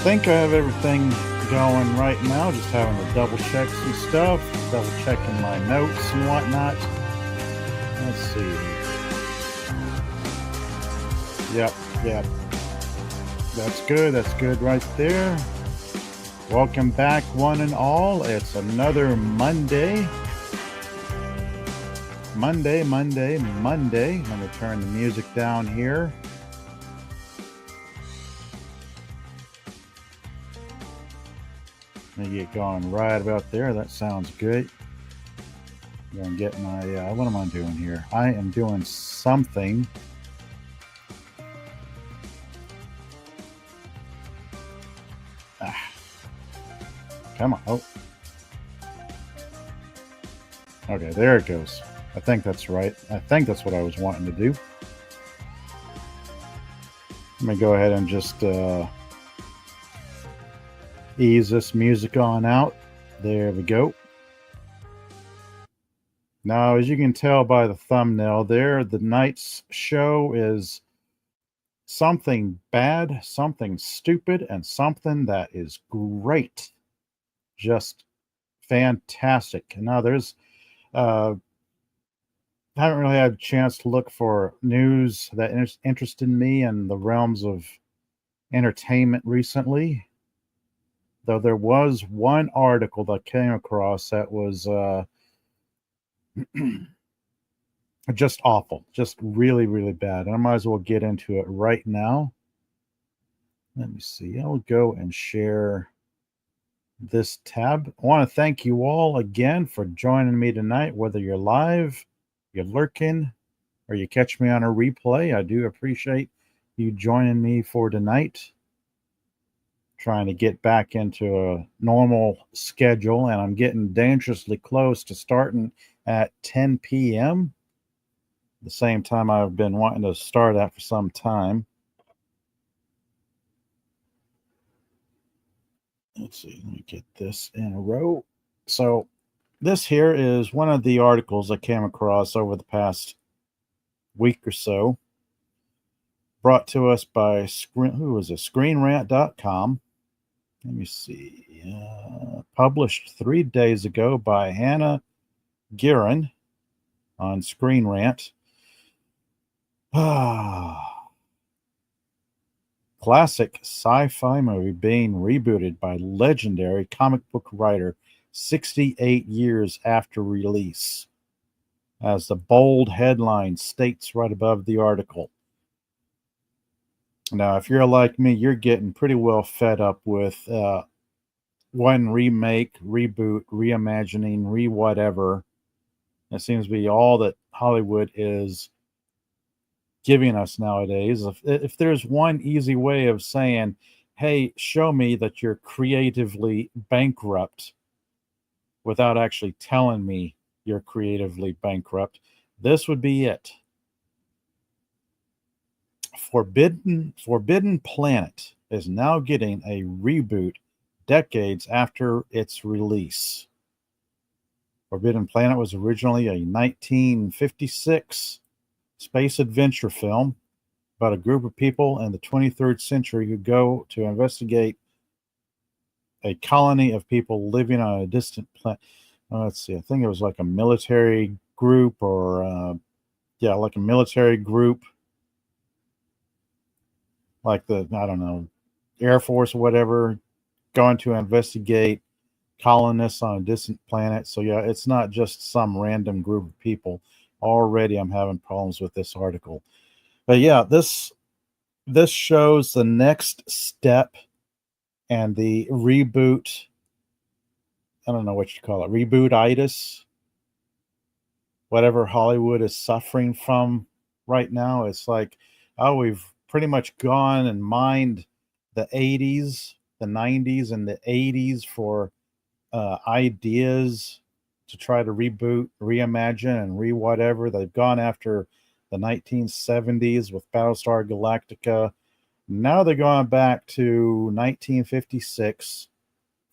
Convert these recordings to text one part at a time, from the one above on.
think I have everything going right now. Just having to double check some stuff, double checking my notes and whatnot. Let's see here. Yep. That's good. That's good right there. Welcome back, one and all. It's another Monday. Monday. Let me turn the music down here. Let me get going right about there. That sounds good. I'm going to get my, what am I doing here? I am doing something. Come on. Oh. Okay, there it goes. I think that's right. I think that's what I was wanting to do. Let me go ahead and just ease this music on out. There we go. Now, as you can tell by the thumbnail there, the night's show is something bad, something stupid, and something that is great. Just fantastic. Now, there's haven't really had a chance to look for news that interested me in the realms of entertainment recently. Though there was one article that came across that was just awful, just really, really bad. And I might as well get into it right now. Let me see. I'll go and share this tab. I want to thank you all again for joining me tonight, whether you're live, you're lurking, or you catch me on a replay. I do appreciate you joining me for tonight. Trying to get back into a normal schedule, and I'm getting dangerously close to starting at 10 p.m. The same time I've been wanting to start at for some time. Let's see, let me get this in a row. So this here is one of the articles I came across over the past week or so, brought to us by ScreenRant.com. Let me see. Published 3 days ago by Hannah Guerin on Screen Rant. Classic sci-fi movie being rebooted by legendary comic book writer 68 years after release, as the bold headline states right above the article. Now, if you're like me, you're getting pretty well fed up with one remake, reboot, reimagining, re-whatever. It seems to be all that Hollywood is giving us nowadays. If there's one easy way of saying, hey, show me that you're creatively bankrupt without actually telling me you're creatively bankrupt, this would be it. Forbidden Planet is now getting a reboot decades after its release. Forbidden Planet was originally a 1956 space adventure film about a group of people in the 23rd century who go to investigate a colony of people living on a distant planet. Let's see, I think it was like a military group like a military group, like the, I don't know, Air Force or whatever, going to investigate colonists on a distant planet. So yeah, it's not just some random group of people. Already I'm having problems with this article. But yeah, this shows the next step and the reboot. I don't know what you call it, reboot-itis, whatever Hollywood is suffering from right now. It's like, oh, we've pretty much gone and mined the 80s, the 90s, and the 80s for ideas to try to reboot, reimagine, and re-whatever. They've gone after the 1970s with Battlestar Galactica. Now they're going back to 1956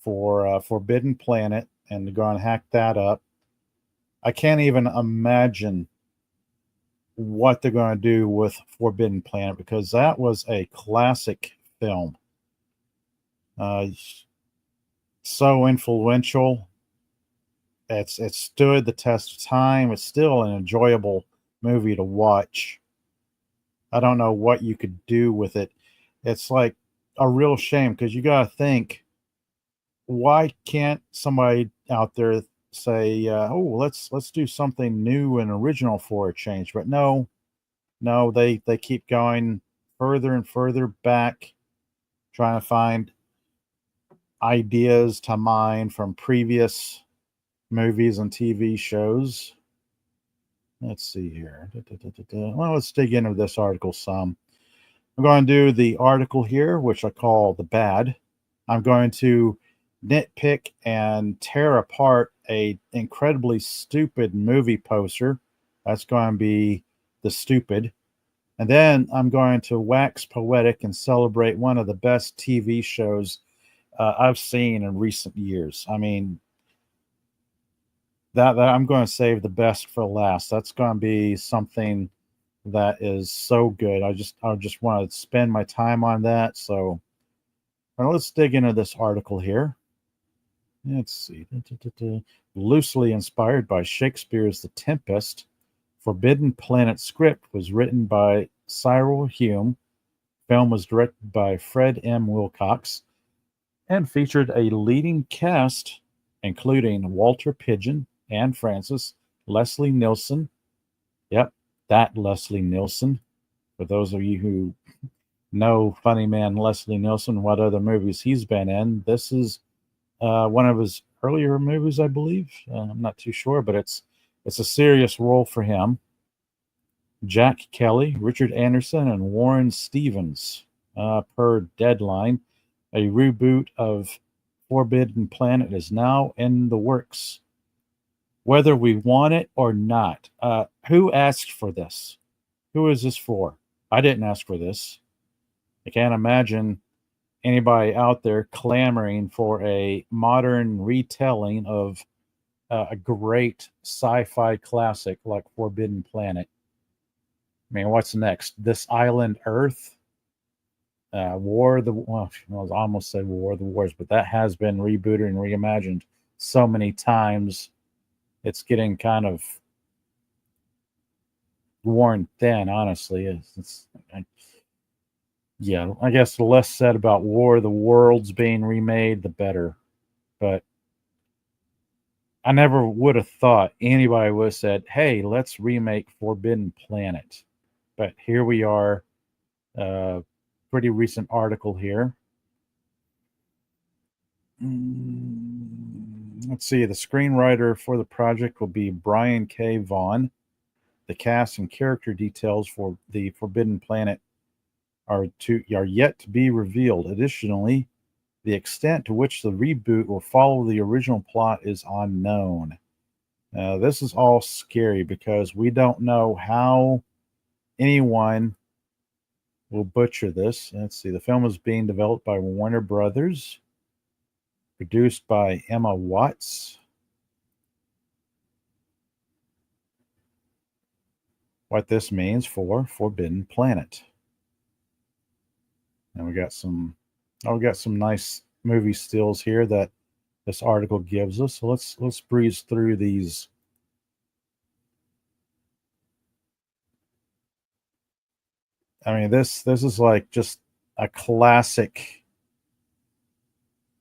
for Forbidden Planet, and they're going to hack that up. I can't even imagine what they're going to do with Forbidden Planet, because that was a classic film. Uh, so influential. It stood the test of time. It's still an enjoyable movie to watch. I don't know what you could do with it. It's like a real shame because you got to think, why can't somebody out there say, "Oh, let's do something new and original for a change"? But no, no, they keep going further and further back, trying to find ideas to mine from previous movies and TV shows. Let's see here. Well, let's dig into this article some. I'm going to do the article here, which I call the bad. I'm going to nitpick and tear apart a incredibly stupid movie poster. That's going to be the stupid. And then I'm going to wax poetic and celebrate one of the best TV shows I've seen in recent years. I mean, that I'm going to save the best for last. That's going to be something that is so good. I just want to spend my time on that. So let's dig into this article here. Let's see. Loosely inspired by Shakespeare's The Tempest, Forbidden Planet script was written by Cyril Hume. Film was directed by Fred M. Wilcox and featured a leading cast including Walter Pidgeon, Anne Francis, Leslie Nielsen. Yep, that Leslie Nielsen. For those of you who know funny man Leslie Nielsen, what other movies he's been in, this is one of his earlier movies, I believe. I'm not too sure, but it's a serious role for him. Jack Kelly, Richard Anderson, and Warren Stevens. Per Deadline, a reboot of Forbidden Planet is now in the works. Whether we want it or not, who asked for this? Who is this for? I didn't ask for this. I can't imagine anybody out there clamoring for a modern retelling of a great sci-fi classic like Forbidden Planet. I mean, what's next? This Island Earth, War of the well, I almost said War of the Wars, but that has been rebooted and reimagined so many times. It's getting kind of worn thin, honestly. Yeah, I guess the less said about War of the Worlds being remade, the better. But I never would have thought anybody would have said, "Hey, let's remake Forbidden Planet." But here we are. Pretty recent article here. Let's see. The screenwriter for the project will be Brian K. Vaughan. The cast and character details for the Forbidden Planet are yet to be revealed. Additionally, the extent to which the reboot will follow the original plot is unknown. This is all scary because we don't know how anyone will butcher this. Let's see. The film is being developed by Warner Brothers, produced by Emma Watts. What this means for Forbidden Planet. And we got some nice movie stills here that this article gives us. So let's breeze through these. I mean, this is like just a classic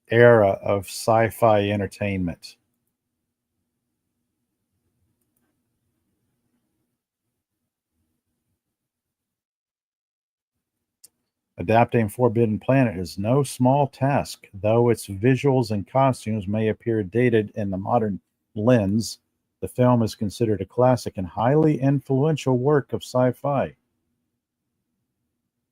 era of sci-fi entertainment. Adapting Forbidden Planet is no small task, though its visuals and costumes may appear dated in the modern lens. The film is considered a classic and highly influential work of sci-fi.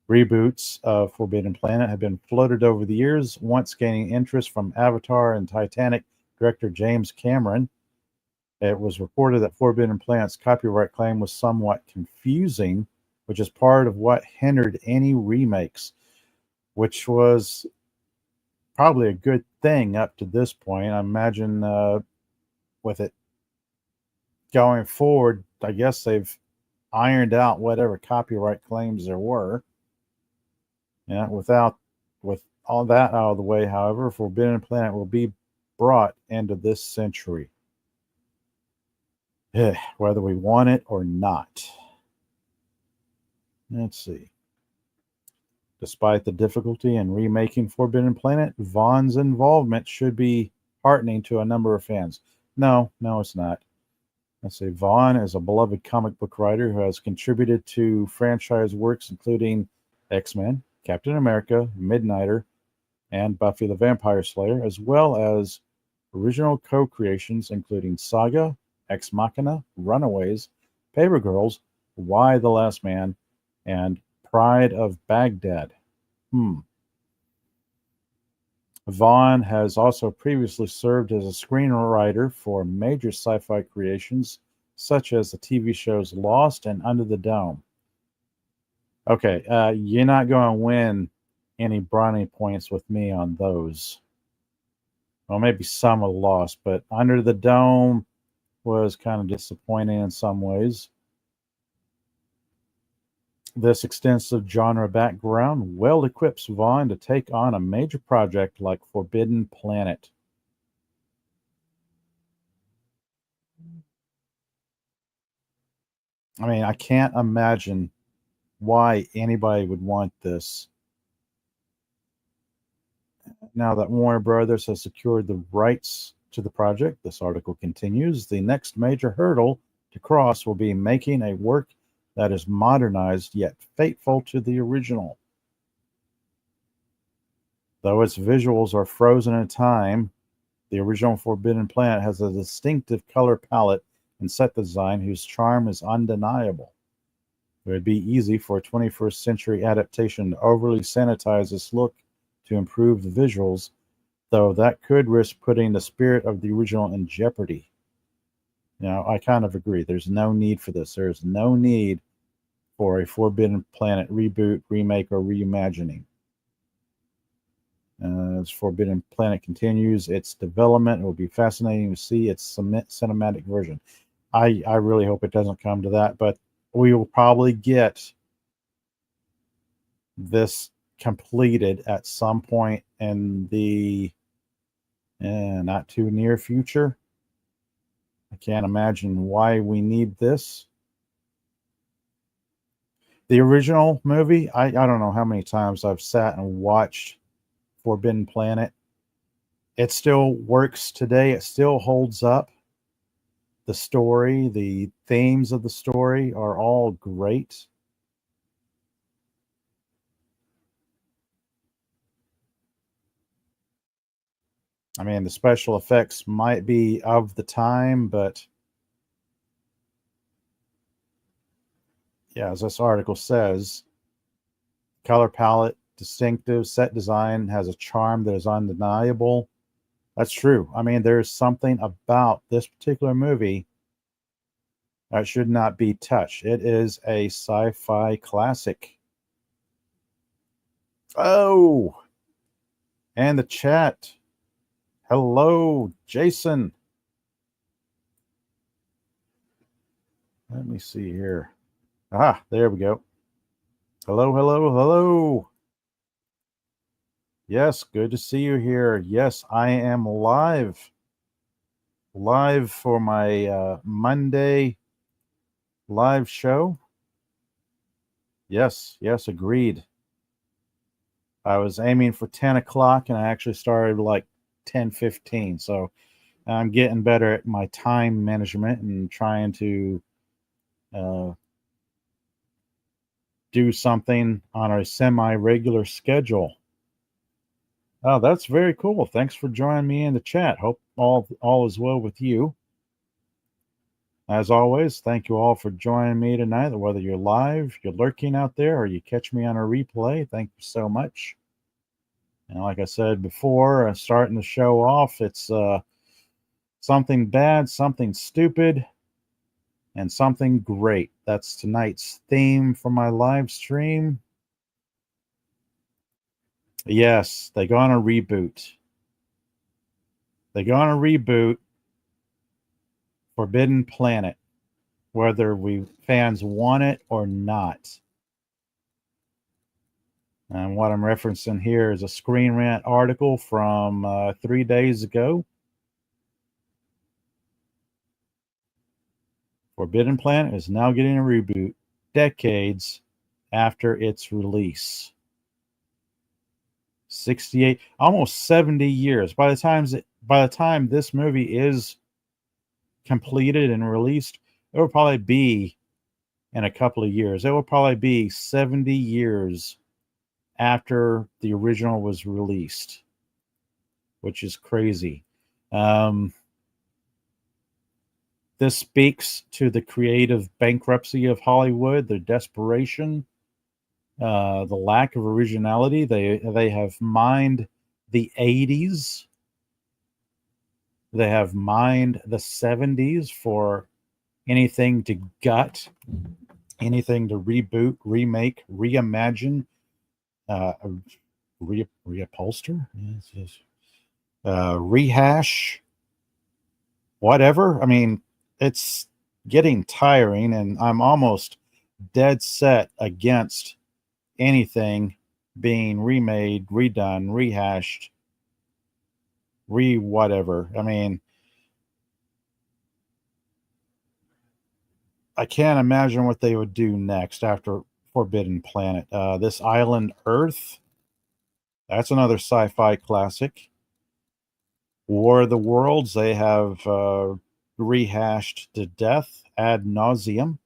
Reboots of Forbidden Planet have been floated over the years, once gaining interest from Avatar and Titanic director James Cameron. It was reported that Forbidden Planet's copyright claim was somewhat confusing, which is part of what hindered any remakes, which was probably a good thing up to this point. I imagine with it going forward, I guess they've ironed out whatever copyright claims there were. Yeah, with all that out of the way, however, Forbidden Planet will be brought into this century, whether we want it or not. Let's see. Despite the difficulty in remaking Forbidden Planet, Vaughn's involvement should be heartening to a number of fans. No, it's not. Let's say Vaughn is a beloved comic book writer who has contributed to franchise works including X-Men, Captain America, Midnighter, and Buffy the Vampire Slayer, as well as original co-creations including Saga, Ex Machina, Runaways, Paper Girls, Y the Last Man, and Pride of Baghdad. Vaughn has also previously served as a screenwriter for major sci-fi creations such as the TV shows Lost and Under the Dome. Okay, you're not going to win any brownie points with me on those. Well, maybe some of Lost, but Under the Dome was kind of disappointing in some ways. This extensive genre background well equips Vaughn to take on a major project like Forbidden Planet. I mean, I can't imagine why anybody would want this. Now that Warner Brothers has secured the rights to the project, this article continues, the next major hurdle to cross will be making a work that is modernized yet faithful to the original. Though its visuals are frozen in time, the original Forbidden Planet has a distinctive color palette and set design whose charm is undeniable. It would be easy for a 21st century adaptation to overly sanitize this look to improve the visuals, though that could risk putting the spirit of the original in jeopardy. Now, I kind of agree. There's no need for this. There's no need for a Forbidden Planet reboot, remake, or reimagining. As Forbidden Planet continues its development, it will be fascinating to see its cinematic version. I really hope it doesn't come to that, but we will probably get this completed at some point in the not too near future. I can't imagine why we need this. The original movie, I don't know how many times I've sat and watched Forbidden Planet. It still works today. It still holds up. The story, the themes of the story are all great. I mean, the special effects might be of the time, but yeah, as this article says, color palette, distinctive set design has a charm that is undeniable. That's true. I mean, there's something about this particular movie that should not be touched. It is a sci-fi classic. Oh, and the chat. Hello, Jason. Let me see here. Ah, there we go. Hello. Yes, good to see you here. Yes, I am live. Live for my Monday live show. Yes, agreed. I was aiming for 10 o'clock and I actually started like 10:15. So I'm getting better at my time management and trying to do something on a semi-regular schedule. Oh, that's very cool. Thanks for joining me in the chat. Hope all is well with you. As always, thank you all for joining me tonight, whether you're live, you're lurking out there, or you catch me on a replay. Thank you so much. And like I said before, starting the show off, it's something bad, something stupid, and something great. That's tonight's theme for my live stream. Yes, they're going to reboot. They're going to reboot Forbidden Planet, whether we fans want it or not. And what I'm referencing here is a Screen Rant article from 3 days ago. Forbidden Planet is now getting a reboot decades after its release. 68, almost 70 years. By the time this movie is completed and released, it will probably be in a couple of years. It will probably be 70 years after the original was released, which is crazy. This speaks to the creative bankruptcy of Hollywood, their desperation, the lack of originality. They have mined the 80s. They have mined the 70s for anything to gut, anything to reboot, remake, reimagine, reupholster, rehash, whatever. I mean, it's getting tiring, and I'm almost dead set against anything being remade, redone, rehashed, whatever. I mean, I can't imagine what they would do next after Forbidden Planet. This Island Earth, that's another sci-fi classic. War of the Worlds, they have rehashed to death ad nauseum.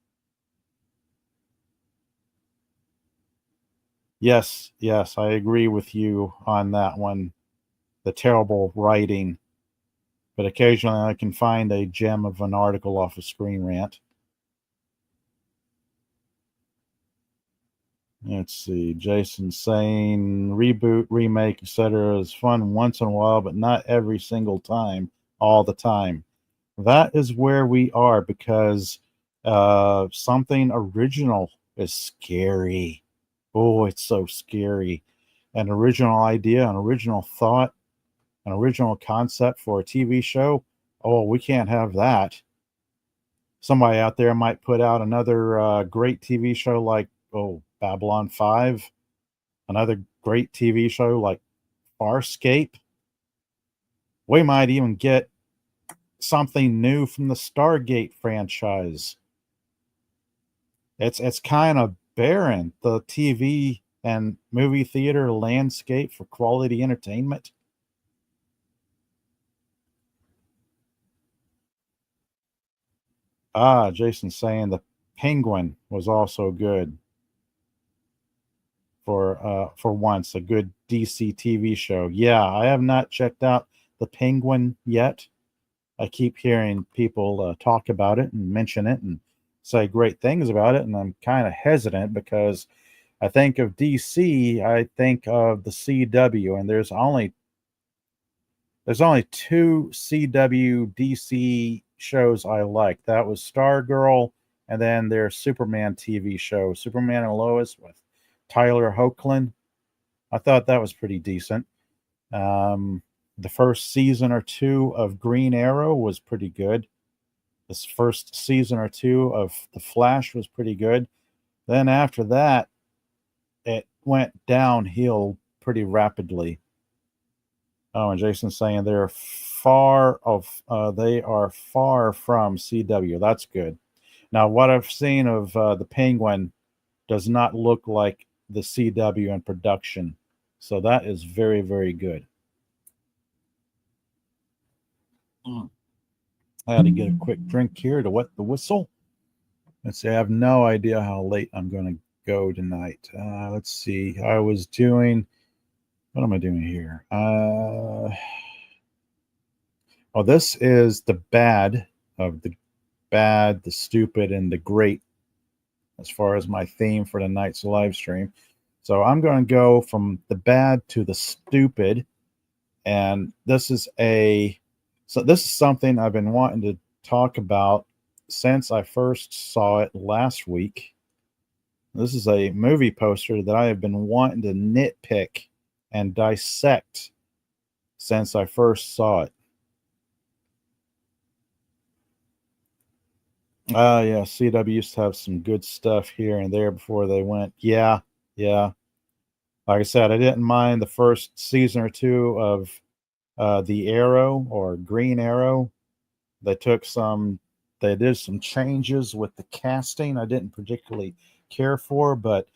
Yes, I agree with you on that one. The terrible writing, but occasionally I can find a gem of an article off of Screen Rant. Let's see. Jason saying reboot, remake, etc. is fun once in a while, but not every single time, all the time. That is where we are, because something original is scary. Oh, it's so scary. An original idea, an original thought, an original concept for a TV show. Oh, we can't have that. Somebody out there might put out another great TV show like, Babylon 5, another great TV show like Farscape. We might even get something new from the Stargate franchise. It's kind of barren, the TV and movie theater landscape for quality entertainment. Jason's saying the Penguin was also good for once, a good DC TV show. Yeah, I have not checked out the Penguin yet. I keep hearing people talk about it and mention it and say great things about it, and I'm kind of hesitant because I think of DC, I think of the CW, and there's only two CW DC shows I like. That was Stargirl, and then their Superman TV show, Superman and Lois with Tyler Hoechlin. I thought that was pretty decent. The first season or two of Green Arrow was pretty good. This first season or two of The Flash was pretty good. Then after that, it went downhill pretty rapidly. Oh, and Jason's saying they are far from CW. That's good. Now, what I've seen of the Penguin does not look like the CW in production, so that is very, very good. I had to get a quick drink here to wet the whistle. Let's see. I have no idea how late I'm going to go tonight. Let's see. I was doing. What am I doing here? This is the bad of the bad, the stupid, and the great as far as my theme for tonight's live stream. So I'm going to go from the bad to the stupid. And this is something I've been wanting to talk about since I first saw it last week. This is a movie poster that I have been wanting to nitpick and dissect since I first saw it. Yeah, CW used to have some good stuff here and there before they went. Yeah. Like I said, I didn't mind the first season or two of the Arrow or Green Arrow. They took some, they did some changes with the casting I didn't particularly care for, but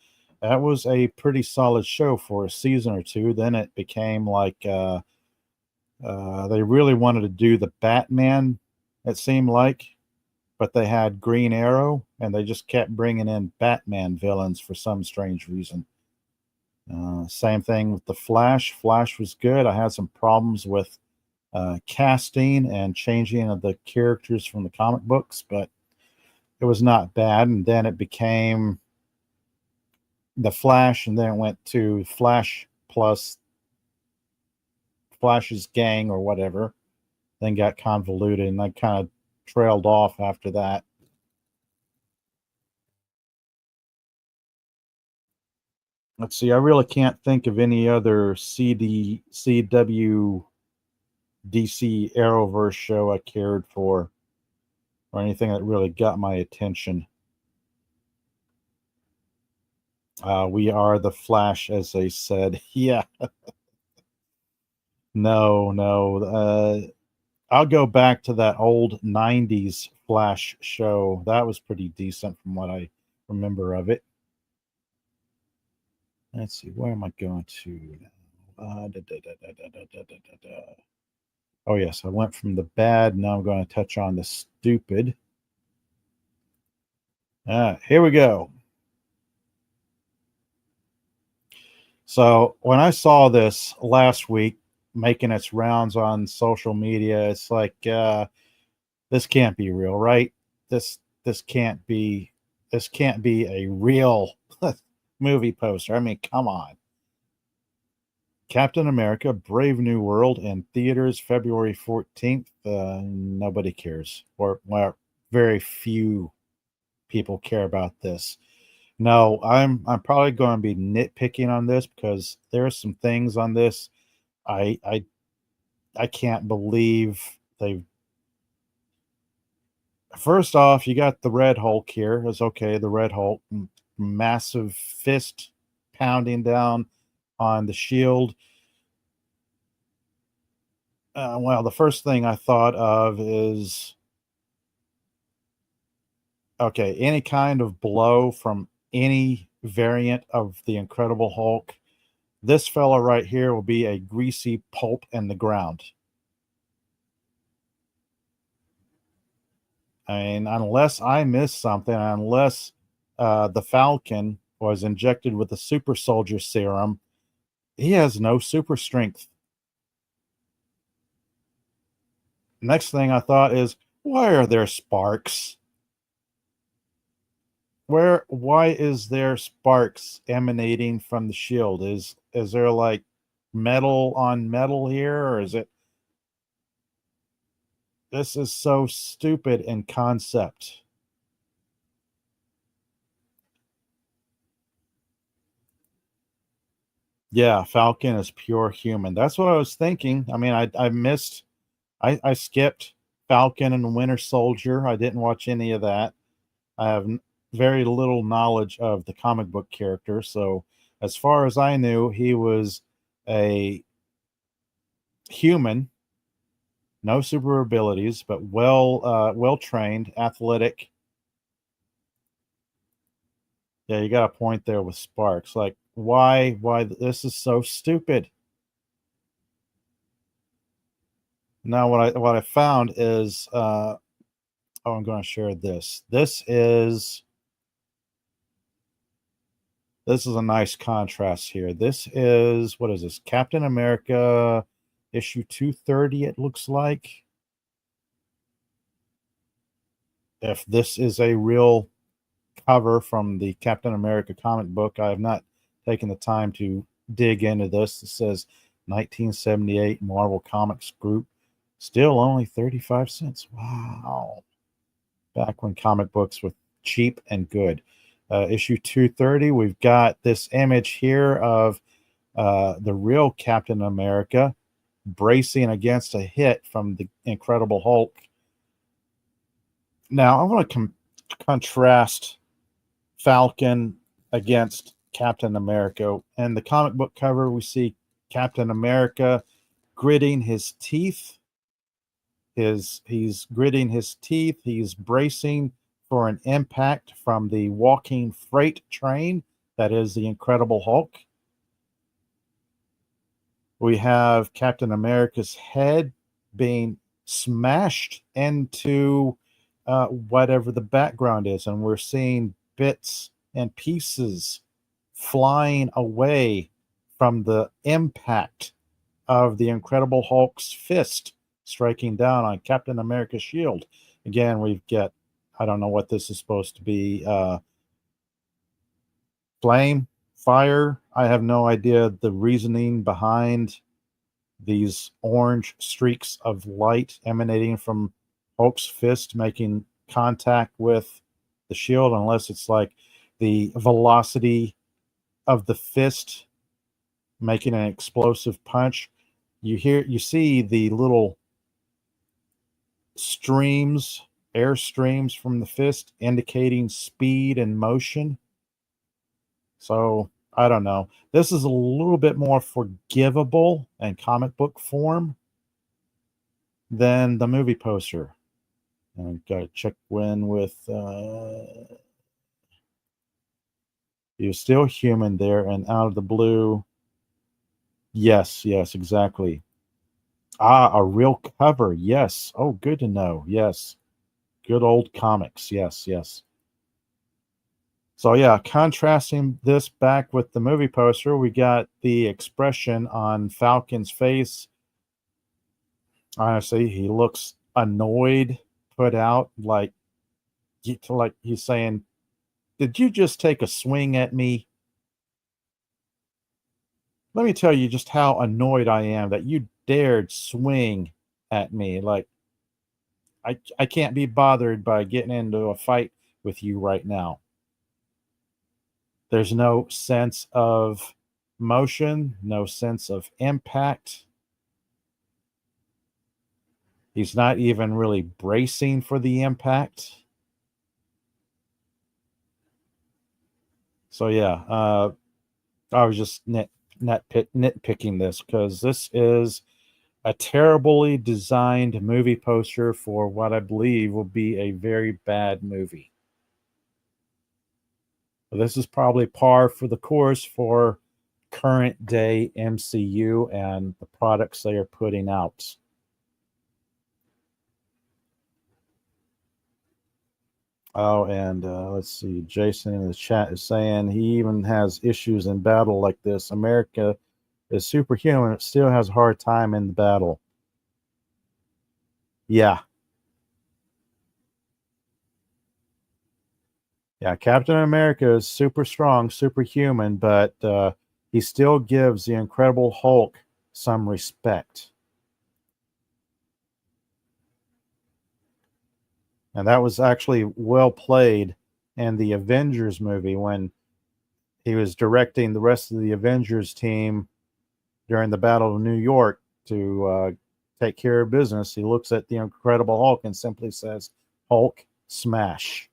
that was a pretty solid show for a season or two. Then it became like they really wanted to do the Batman, it seemed like, but they had Green Arrow and they just kept bringing in Batman villains for some strange reason. Same thing with the Flash. Flash was good. I had some problems with casting and changing of the characters from the comic books, but it was not bad. And then it became the Flash, and then it went to Flash plus Flash's gang or whatever. Then got convoluted, and I kind of trailed off after that. Let's see. I really can't think of any other CW DC Arrowverse show I cared for or anything that really got my attention. We are the Flash, as they said. Yeah, no. I'll go back to that old 90s Flash show. That was pretty decent from what I remember of it. Let's see, where am I going to now? Oh, yes, I went from the bad. Now I'm going to touch on the stupid. Here we go. So when I saw this last week making its rounds on social media, it's like this can't be real, right? This can't be a real movie poster. I mean, come on. Captain America: Brave New World in theaters February 14th. Nobody cares, or well, very few people care about this. No, I'm probably going to be nitpicking on this because there are some things on this I I I can't believe they. First off, you got the Red Hulk here. It's okay. The Red Hulk, massive fist pounding down on the shield. Well, the first thing I thought of is okay, any kind of blow from any variant of the Incredible Hulk. This fella right here will be a greasy pulp in the ground. I mean, unless I missed something, unless the Falcon was injected with the super soldier serum, he has no super strength. Next thing I thought is, why are there sparks? Why is there sparks emanating from the shield? Is there like metal on metal here, or is it? This is so stupid in concept. Yeah, Falcon is pure human. That's what I was thinking. I mean, I missed, I skipped Falcon and Winter Soldier. I didn't watch any of that. I have very little knowledge of the comic book character. So, as far as I knew, he was a human, no super abilities, but well trained, athletic. Yeah, you got a point there with Sparks. Like, why this is so stupid. Now, what I found is, oh, I'm going to share this. This is a nice contrast here. This is, what is this? Captain America issue 230, it looks like. If this is a real cover from the Captain America comic book, I have not taken the time to dig into this. It says 1978 Marvel Comics Group. Still only 35 cents. Wow. Back when comic books were cheap and good. Issue 230, we've got this image here of the real Captain America bracing against a hit from the Incredible Hulk. Now, I want to contrast Falcon against Captain America. And the comic book cover, we see Captain America gritting his teeth. He's gritting his teeth. He's bracing for an impact from the walking freight train that is the Incredible Hulk. We have Captain America's head being smashed into whatever the background is, and we're seeing bits and pieces flying away from the impact of the Incredible Hulk's fist striking down on Captain America's shield. Again, we've got, I don't know what this is supposed to be, flame, fire. I have no idea the reasoning behind these orange streaks of light emanating from Hulk's fist making contact with the shield, unless it's like the velocity of the fist making an explosive punch. You see the little streams, air streams from the fist indicating speed and motion. So I don't know. This is a little bit more forgivable in comic book form than the movie poster. And got to check in with he was still human there, and out of the blue. Yes, exactly. A real cover. Yes. Oh, good to know. Yes. Good old comics. Yes. So yeah, contrasting this back with the movie poster, we got the expression on Falcon's face. Honestly, he looks annoyed, put out, like he's saying, "Did you just take a swing at me? Let me tell you just how annoyed I am that you dared swing at me. Like I can't be bothered by getting into a fight with you right now." There's no sense of motion, no sense of impact. He's not even really bracing for the impact. So yeah, I was just nitpicking this because this is a terribly designed movie poster for what I believe will be a very bad movie. This is probably par for the course for current day MCU and the products they are putting out. Oh, and let's see. Jason in the chat is saying he even has issues in battle like this. America is superhuman. It still has a hard time in the battle. Yeah. Yeah. Captain America is super strong, superhuman, but he still gives the Incredible Hulk some respect. And that was actually well played in the Avengers movie when he was directing the rest of the Avengers team during the Battle of New York to take care of business. He looks at the Incredible Hulk and simply says, "Hulk, smash."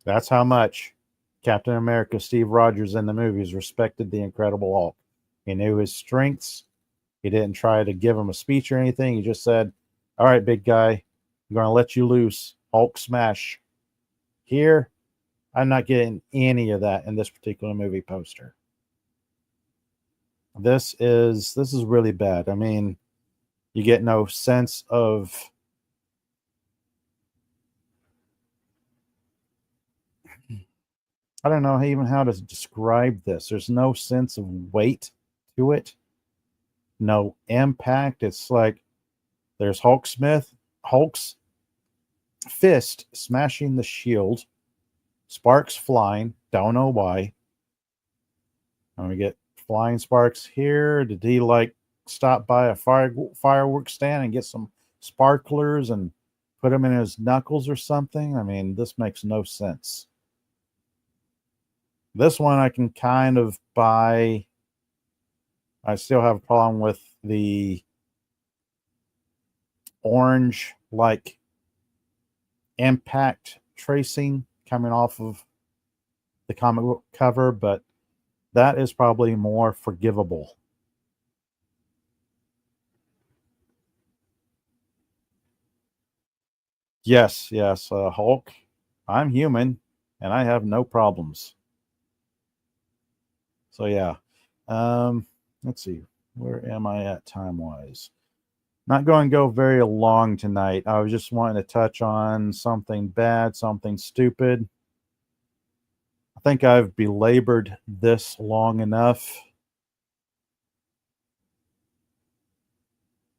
That's how much Captain America Steve Rogers in the movies respected the Incredible Hulk. He knew his strengths. He didn't try to give him a speech or anything. He just said, "All right, big guy, I'm going to let you loose. Hulk smash." Here, I'm not getting any of that in this particular movie poster. This is really bad. I mean, you get no sense of I don't know even how to describe this. There's no sense of weight to it, no impact. It's like there's Hulk's fist smashing the shield, sparks flying. Don't know why. And we get flying sparks here. Did he like stop by a fireworks stand and get some sparklers and put them in his knuckles or something? I mean, this makes no sense. This one I can kind of buy. I still have a problem with the orange like impact tracing coming off of the comic book cover, but that is probably more forgivable. Yes, yes, Hulk. I'm human, and I have no problems. So yeah, um, let's see, where am I at time wise? Not going to go very long tonight. I was just wanting to touch on something bad, something stupid. I think I've belabored this long enough.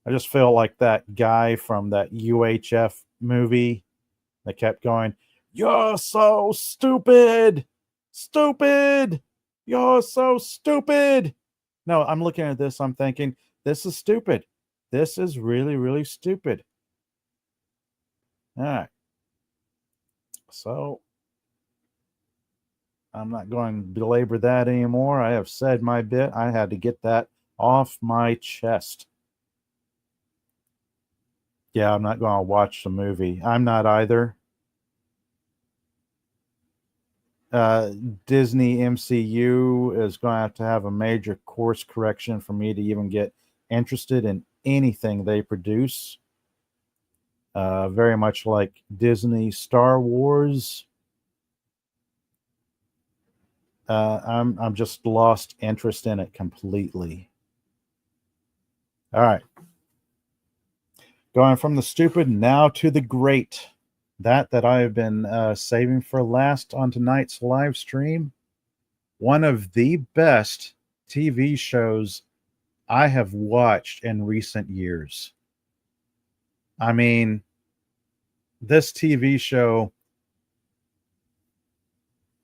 I just feel like that guy from that UHF movie that kept going, "You're so stupid! Stupid! You're so stupid!" No, I'm looking at this, I'm thinking, this is stupid. This is really, really stupid. All right. So I'm not going to belabor that anymore. I have said my bit. I had to get that off my chest. Yeah, I'm not going to watch the movie. I'm not either. Uh, Disney MCU is going to have a major course correction for me to even get interested in anything they produce. Very much like Disney Star Wars. I'm just lost interest in it completely. All right, going from the stupid now to the great. That I have been saving for last on tonight's live stream. One of the best TV shows I have watched in recent years. I mean, this TV show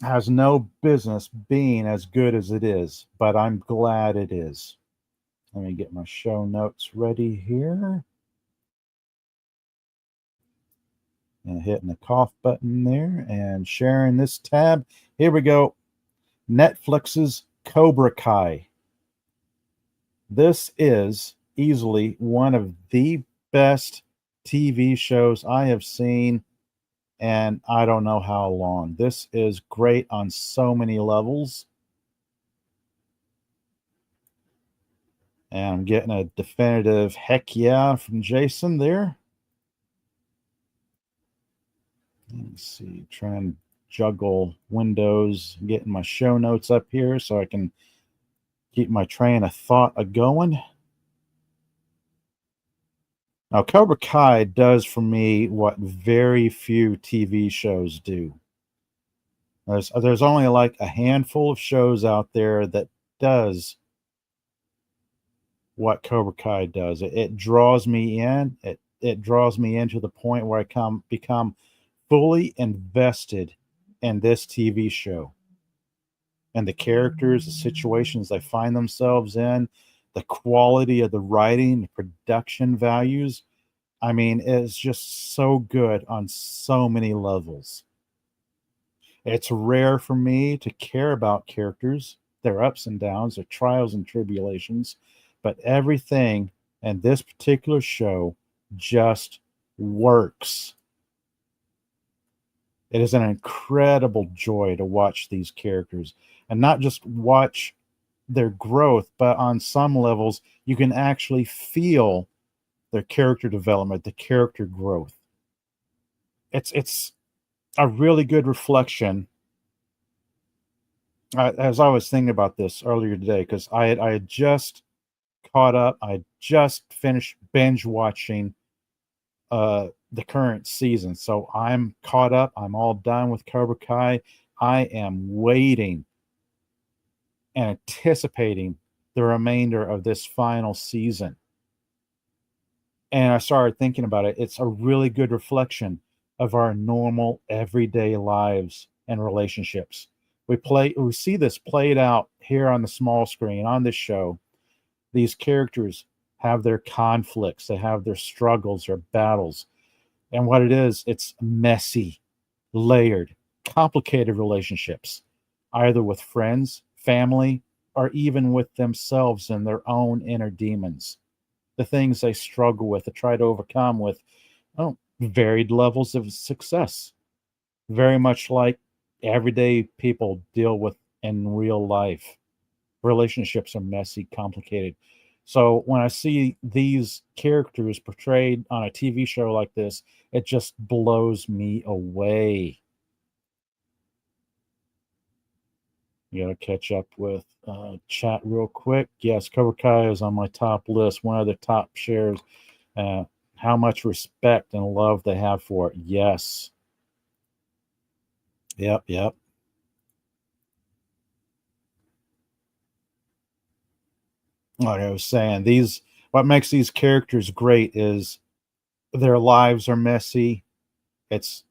has no business being as good as it is, but I'm glad it is. Let me get my show notes ready here. And hitting the cough button there and sharing this tab. Here we go. Netflix's Cobra Kai. This is easily one of the best TV shows I have seen, and I don't know how long. This is great on so many levels. And I'm getting a definitive heck yeah from Jason there. Let me see, try and juggle windows, getting my show notes up here so I can keep my train of thought a going. Now, Cobra Kai does for me what very few TV shows do. There's only like a handful of shows out there that does what Cobra Kai does. It draws me in. It draws me in to the point where I become fully invested in this TV show and the characters, the situations they find themselves in, the quality of the writing, the production values. I mean, it's just so good on so many levels. It's rare for me to care about characters, their ups and downs, their trials and tribulations, but everything in this particular show just works. It is an incredible joy to watch these characters and not just watch their growth, but on some levels, you can actually feel their character development, the character growth. It's a really good reflection. As I was thinking about this earlier today, because I had just caught up, I just finished binge watching the current season, so I'm caught up. I'm all done with Cobra Kai. I am waiting and anticipating the remainder of this final season. And I started thinking about it. It's a really good reflection of our normal everyday lives and relationships. We see this played out here on the small screen on this show. These characters have their conflicts, they have their struggles, their battles. And what it is, it's messy, layered, complicated relationships, either with friends, family, or even with themselves and their own inner demons, the things they struggle with, to try to overcome with varied levels of success. Very much like everyday people deal with in real life. Relationships are messy, complicated. So when I see these characters portrayed on a TV show like this, it just blows me away. You gotta catch up with chat real quick. Yes, Cobra Kai is on my top list. One of the top shares. Uh, how much respect and love they have for it. Yes. Yep. Yep. Like I was saying, these what makes these characters great is their lives are messy. It's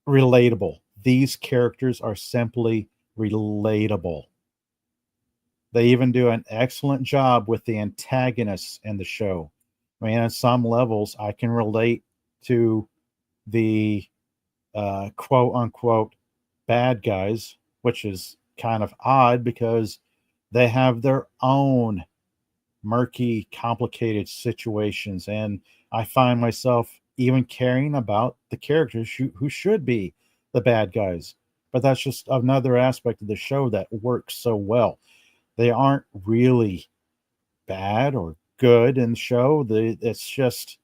relatable. These characters are simply relatable. They even do an excellent job with the antagonists in the show. I mean, on some levels, I can relate to the quote unquote bad guys, which is kind of odd because they have their own murky, complicated situations. And I find myself even caring about the characters who should be the bad guys. But that's just another aspect of the show that works so well. They aren't really bad or good in the show. It's just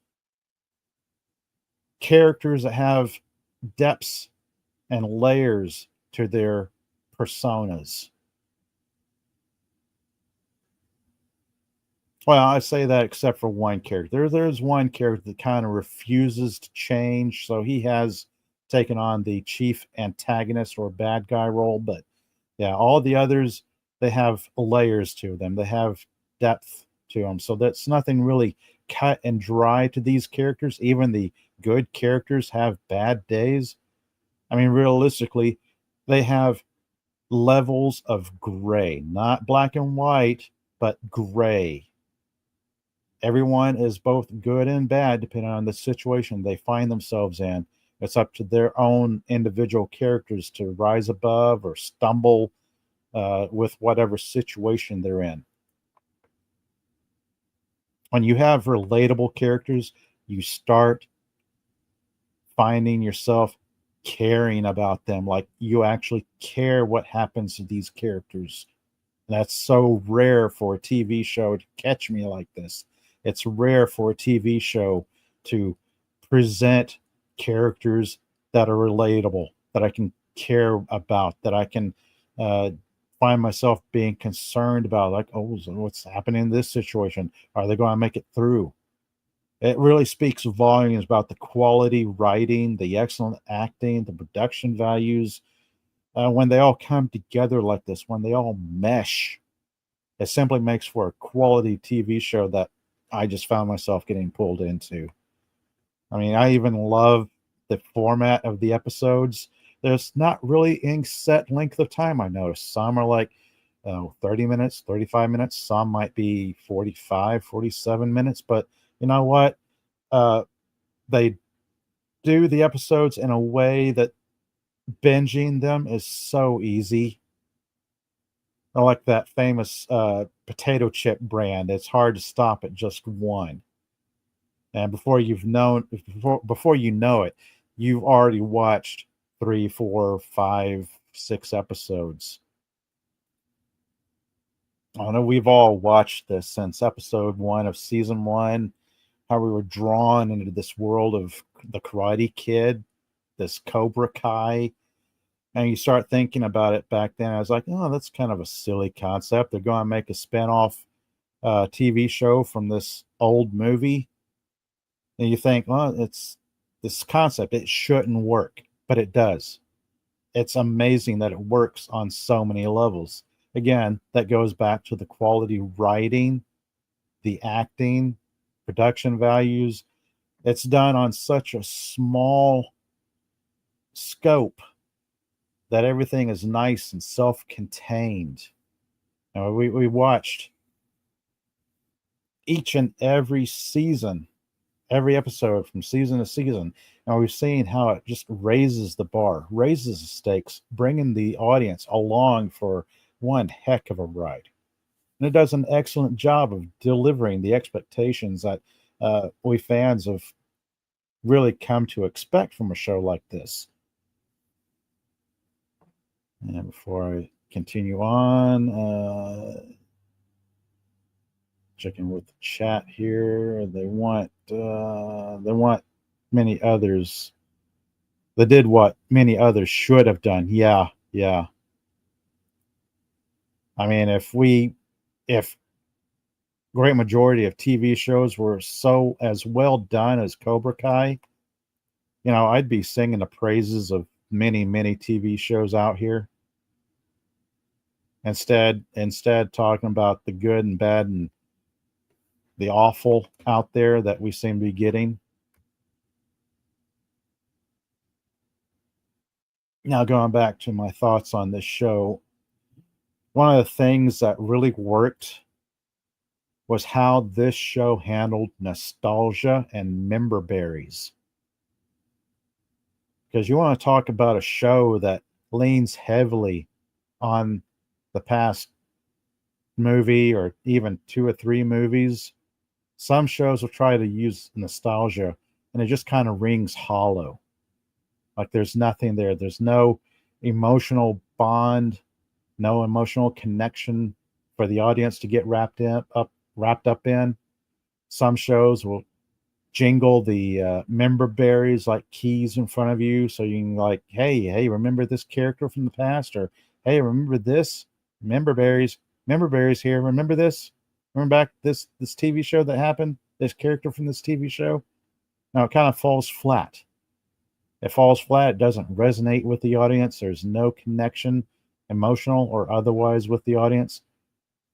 characters that have depths and layers to their personas. Well, I say that except for one character. There's one character that kind of refuses to change, so he has taken on the chief antagonist or bad guy role. But yeah, all the others they have layers to them. They have depth to them. So that's nothing really cut and dry to these characters. Even the good characters have bad days. I mean, realistically, they have levels of gray, not black and white, but gray. Everyone is both good and bad depending on the situation they find themselves in. It's up to their own individual characters to rise above or stumble with whatever situation they're in. When you have relatable characters, you start finding yourself caring about them, like you actually care what happens to these characters. That's so rare for a TV show to catch me like this. It's rare for a TV show to present characters that are relatable, that I can care about, that I can uh, find myself being concerned about. Like, oh, so what's happening in this situation? Are they going to make it through? It really speaks volumes about the quality writing, the excellent acting, the production values. When they all come together like this, when they all mesh, it simply makes for a quality TV show that I just found myself getting pulled into. I mean, I even love the format of the episodes. There's not really any set length of time. I noticed some are like 30 minutes, 35 minutes. Some might be 45, 47 minutes. But you know what? Uh, they do the episodes in a way that binging them is so easy. I like that famous potato chip brand. It's hard to stop at just one. And before you know it, you've already watched three, four, five, six episodes. I know we've all watched this since episode one of season one, how we were drawn into this world of the Karate Kid, this Cobra Kai. And you start thinking about it back then. I was like, oh, that's kind of a silly concept. They're going to make a spinoff TV show from this old movie. And you think, well, it's this concept. It shouldn't work, but it does. It's amazing that it works on so many levels. Again, that goes back to the quality writing, the acting, production values. It's done on such a small scope that everything is nice and self-contained. We watched each and every season, every episode from season to season, and we've seen how it just raises the bar, raises the stakes, bringing the audience along for one heck of a ride. And it does an excellent job of delivering the expectations that we fans have really come to expect from a show like this. And before I continue on, checking with the chat here, they want many others. They did what many others should have done. Yeah, yeah. I mean, if great majority of TV shows were so as well done as Cobra Kai, I'd be singing the praises of many, many TV shows out here. Instead talking about the good and bad and the awful out there that we seem to be getting. Now, going back to my thoughts on this show, one of the things that really worked was how this show handled nostalgia and member berries. Because you want to talk about a show that leans heavily on the past movie or even two or three movies. Some shows will try to use nostalgia and it just kind of rings hollow. Like there's nothing there. There's no emotional bond, no emotional connection for the audience to get wrapped up in. Some shows will jingle the member berries like keys in front of you, so you can like, hey, remember this character from the past, or hey, remember this member berries here. Remember this? Remember back this TV show that happened? This character from this TV show. Now it kind of falls flat. It falls flat. It doesn't resonate with the audience. There's no connection, emotional or otherwise, with the audience.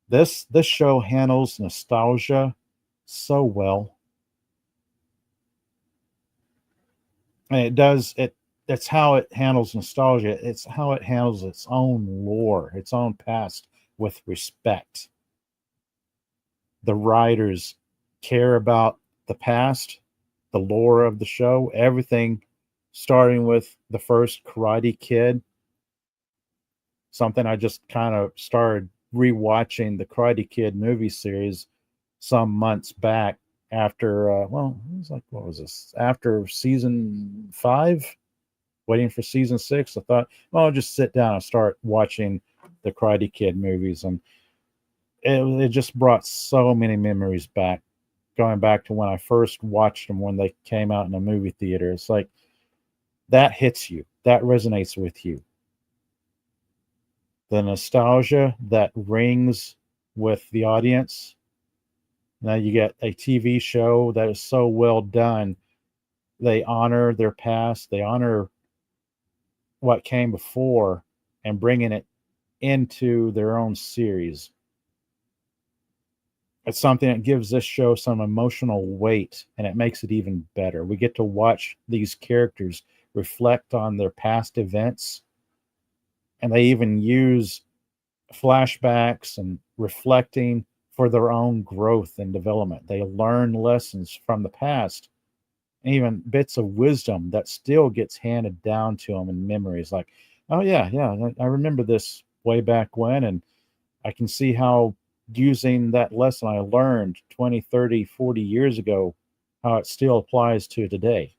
This show handles nostalgia so well. And that's how it handles nostalgia. It's how it handles its own lore, its own past with respect. The writers care about the past, the lore of the show, everything, starting with the first Karate Kid. Something I just kind of started rewatching the Karate Kid movie series some months back after it was like, what was this? After season 5, waiting for season 6, I thought, well, I'll just sit down and start watching the Karate Kid movies, and it just brought so many memories back, going back to when I first watched them when they came out in a movie theater. It's like that hits you, that resonates with you. The nostalgia that rings with the audience. Now you get a TV show that is so well done. They honor their past, they honor what came before, and bringing it into their own series. It's something that gives this show some emotional weight, and it makes it even better. We get to watch these characters reflect on their past events, and they even use flashbacks and reflecting for their own growth and development. They learn lessons from the past, and even bits of wisdom that still gets handed down to them in memories. Like, oh yeah, I remember this way back when, and I can see how using that lesson I learned 20, 30, 40 years ago, how it still applies to today.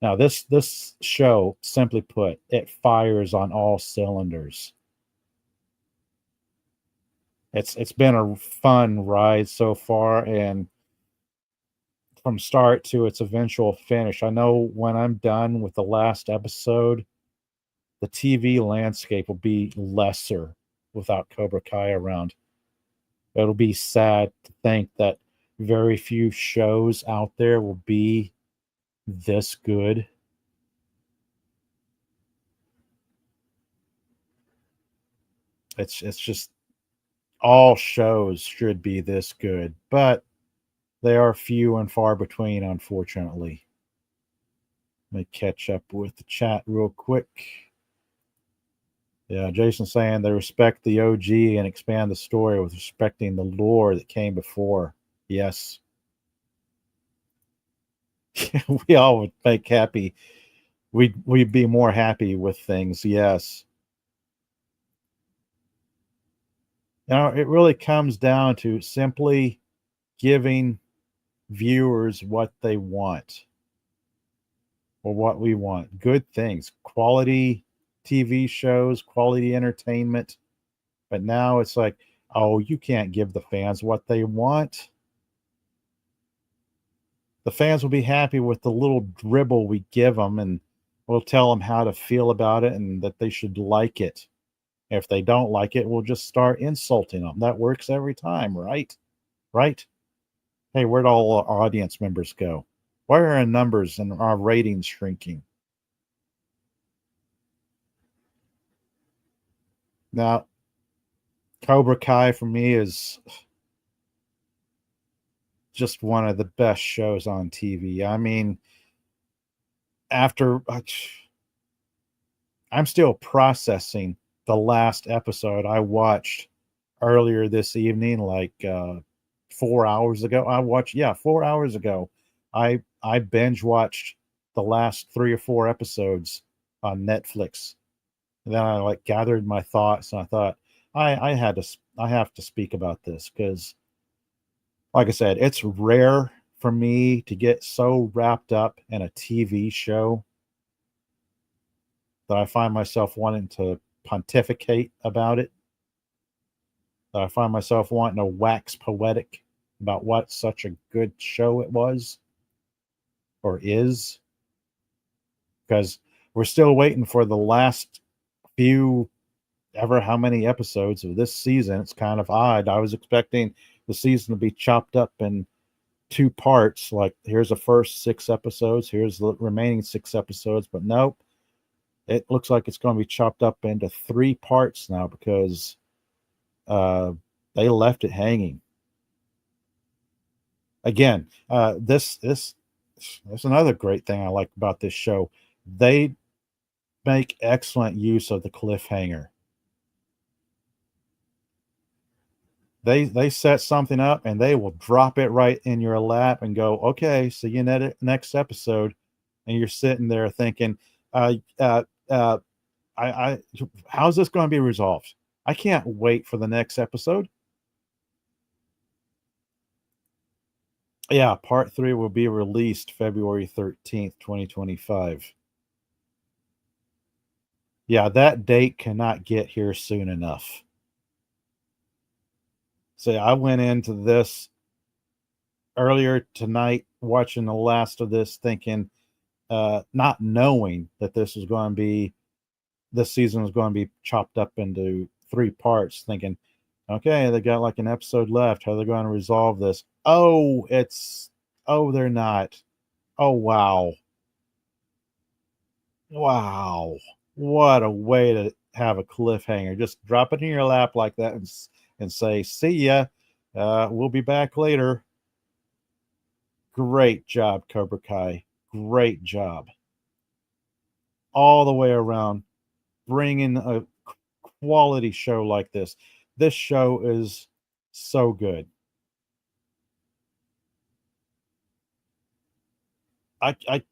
Now, this show, simply put, it fires on all cylinders. It's been a fun ride so far, and from start to its eventual finish. I know when I'm done with the last episode, the TV landscape will be lesser without Cobra Kai around. It'll be sad to think that very few shows out there will be this good. It's just all shows should be this good, but they are few and far between, unfortunately. Let me catch up with the chat real quick. Yeah, Jason saying they respect the OG and expand the story with respecting the lore that came before. Yes. We all would make happy. We'd be more happy with things. Yes. It really comes down to simply giving viewers what they want, or what we want. Good things, quality TV shows, quality entertainment. But now it's like, oh, you can't give the fans what they want. The fans will be happy with the little dribble we give them, and we'll tell them how to feel about it and that they should like it. If they don't like it, we'll just start insulting them. That works every time, right? Right? Hey, where'd all our audience members go? Why are our numbers and our ratings shrinking? Now, Cobra Kai for me is just one of the best shows on TV. I mean, after I'm still processing the last episode I watched earlier this evening, like 4 hours ago. I watched, yeah, 4 hours ago. I binge watched the last 3 or 4 episodes on Netflix. And then I like gathered my thoughts, and I thought I have to speak about this because, like I said, it's rare for me to get so wrapped up in a TV show that I find myself wanting to pontificate about it. That I find myself wanting to wax poetic about what such a good show it was or is, because we're still waiting for the last few ever how many episodes of this season. It's kind of odd. I was expecting the season to be chopped up in two parts. Like, here's the first 6 episodes, here's the remaining 6 episodes, but nope. It looks like it's going to be chopped up into 3 parts now because uh, they left it hanging. Again, that's another great thing I like about this show. They make excellent use of the cliffhanger. They set something up and they will drop it right in your lap and go, okay, see you next episode, and you're sitting there thinking, uh, uh, uh, I how's this going to be resolved? I can't wait for the next episode. Yeah, part 3 will be released February 13th, 2025. Yeah, that date cannot get here soon enough. So I went into this earlier tonight watching the last of this thinking, not knowing that this season was going to be chopped up into 3 parts, thinking, okay, they got like an episode left. How are they going to resolve this? Oh, they're not. Oh, wow. Wow. What a way to have a cliffhanger. Just drop it in your lap like that and say, see ya. We'll be back later. Great job, Cobra Kai. Great job. All the way around, bringing a quality show like this. This show is so good. I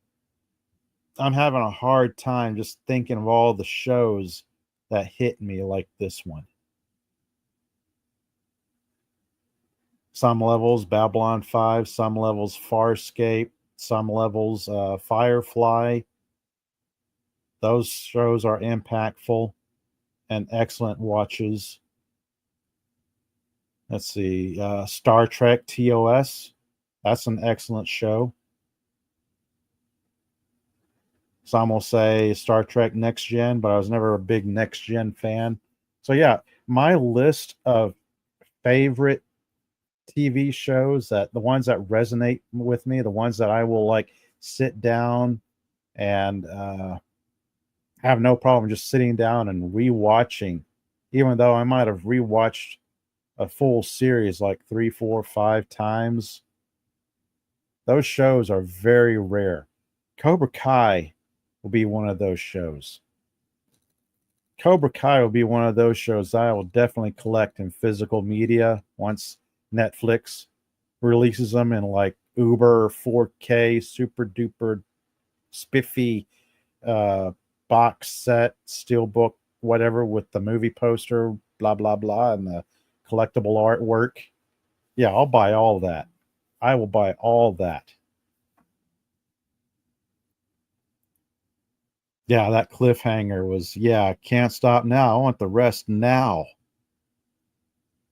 I'm having a hard time just thinking of all the shows that hit me like this one. Some levels Babylon 5, some levels Farscape, some levels Firefly. Those shows are impactful and excellent watches. Let's see, Star Trek TOS. That's an excellent show. Some will say Star Trek Next Gen, but I was never a big Next Gen fan. So yeah, my list of favorite TV shows, that the ones that resonate with me, the ones that I will like sit down and have no problem just sitting down and rewatching, even though I might have rewatched a full series like 3, 4, 5 times. Those shows are very rare. Cobra Kai will be one of those shows. Cobra Kai will be one of those shows I will definitely collect in physical media once Netflix releases them in like Uber 4K super duper spiffy uh, box set, steelbook, whatever, with the movie poster, blah blah blah, and the collectible artwork. Yeah, I'll buy all that. I will buy all that. Yeah, that cliffhanger was, yeah, can't stop now. I want the rest now.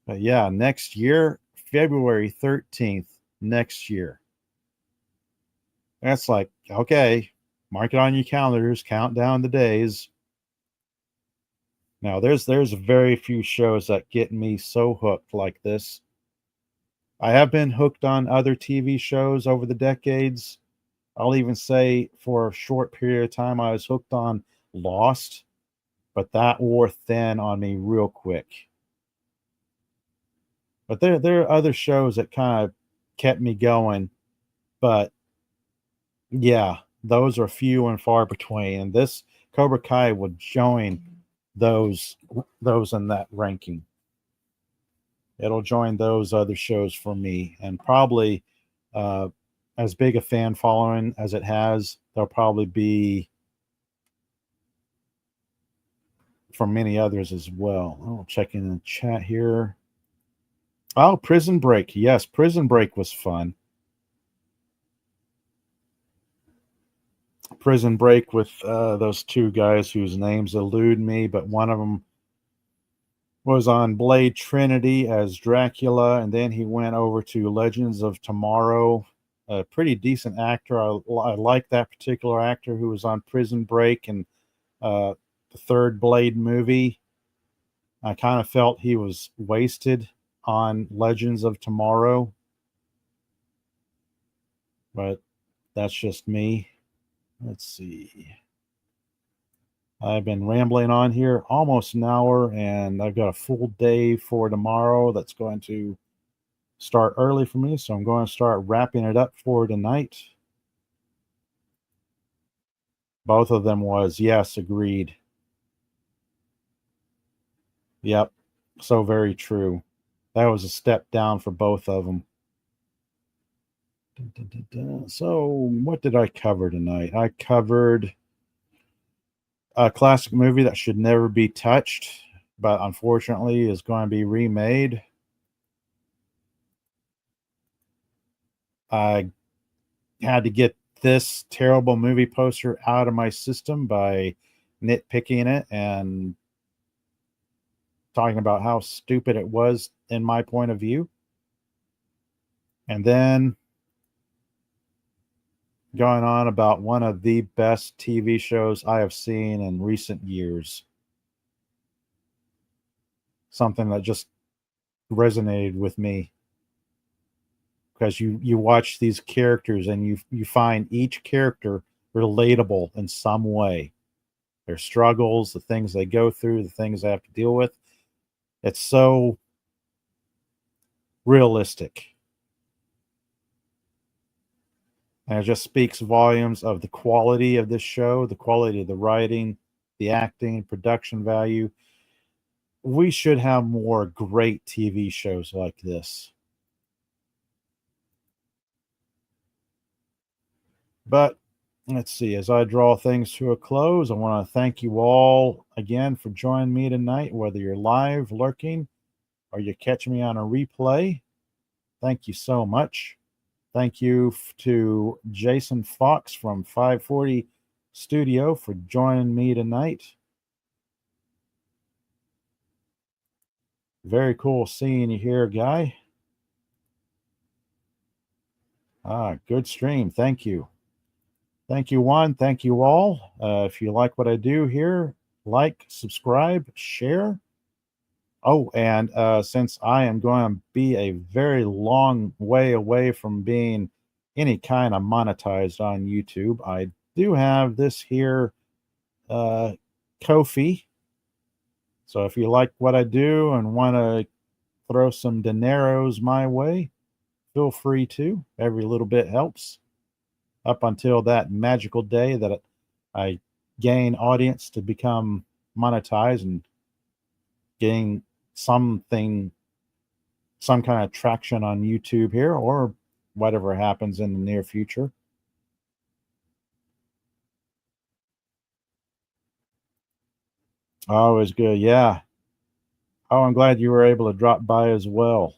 But yeah, next year, February 13th, next year. That's like, okay, mark it on your calendars, count down the days. Now, there's very few shows that get me so hooked like this. I have been hooked on other TV shows over the decades. I'll even say for a short period of time, I was hooked on Lost, but that wore thin on me real quick. But there are other shows that kind of kept me going. But yeah, those are few and far between. And this Cobra Kai would join those those in that ranking. It'll join those other shows for me, and probably uh, as big a fan following as it has, there'll probably be from many others as well. Oh, checking the chat here. Oh, Prison Break. Yes, Prison Break was fun. Prison Break with those two guys whose names elude me, but one of them was on Blade Trinity as Dracula, and then he went over to Legends of Tomorrow. A pretty decent actor. I like that particular actor who was on Prison Break and the third Blade movie. I kind of felt he was wasted on Legends of Tomorrow, but that's just me. Let's see. I've been rambling on here almost an hour, and I've got a full day for tomorrow that's going to start early for me. So I'm going to start wrapping it up for tonight. Both of them was yes, agreed. Yep. So very true. That was a step down for both of them. So, what did I cover tonight? I covered a classic movie that should never be touched, but unfortunately is going to be remade. I had to get this terrible movie poster out of my system by nitpicking it and talking about how stupid it was in my point of view. And then going on about one of the best TV shows I have seen in recent years. Something that just resonated with me because you watch these characters and you find each character relatable in some way. Their struggles, the things they go through, the things they have to deal with. It's so realistic. And it just speaks volumes of the quality of this show, the quality of the writing, the acting, production value. We should have more great TV shows like this. But let's see, as I draw things to a close, I want to thank you all again for joining me tonight, whether you're live, lurking, or you're catching me on a replay. Thank you so much. Thank you to Jason Fox from 540 Studio for joining me tonight. Very cool seeing you here, Guy. Good stream. Thank you. Thank you, Juan. Thank you all. If you like what I do here, like, subscribe, share. Oh, and since I am going to be a very long way away from being any kind of monetized on YouTube, I do have this here Kofi. So if you like what I do and want to throw some dineros my way, feel free to. Every little bit helps up until that magical day that I gain audience to become monetized and gain something, some kind of traction on YouTube here, or whatever happens in the near future. Always good. Yeah. Oh, I'm glad you were able to drop by as well.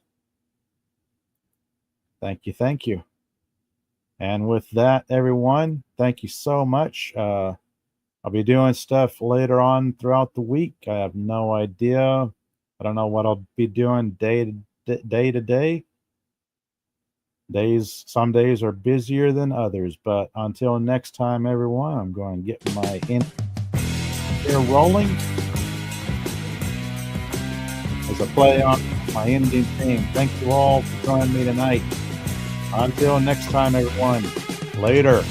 Thank you. Thank you. And with that, everyone, thank you so much. I'll be doing stuff later on throughout the week. I have no idea. I don't know what I'll be doing day to day. Some days are busier than others, but until next time, everyone, I'm going to get my in here rolling as I play on my ending theme. Thank you all for joining me tonight. Until next time, everyone. Later.